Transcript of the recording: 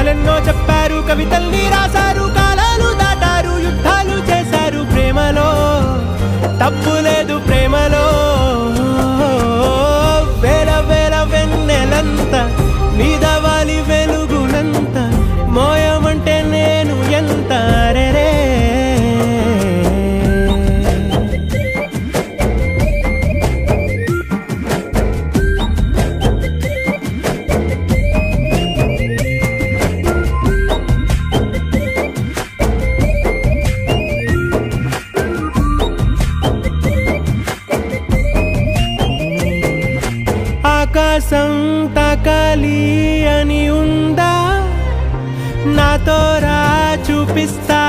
కథలెన్నో చెప్పారు, కవితల్ని రాశారు, కాలాలు దాటారు, యుద్ధాలు చేశారు. ప్రేమలో తప్పు లేదు, ప్రేమలో వేల వేల వెన్నెలంత నీదవాలి వెలుగునంత మోయమంటే నేను ఎంత రే. ఆకాశం తాకాలి అని ఉందా, నాతో రా చూపిస్తా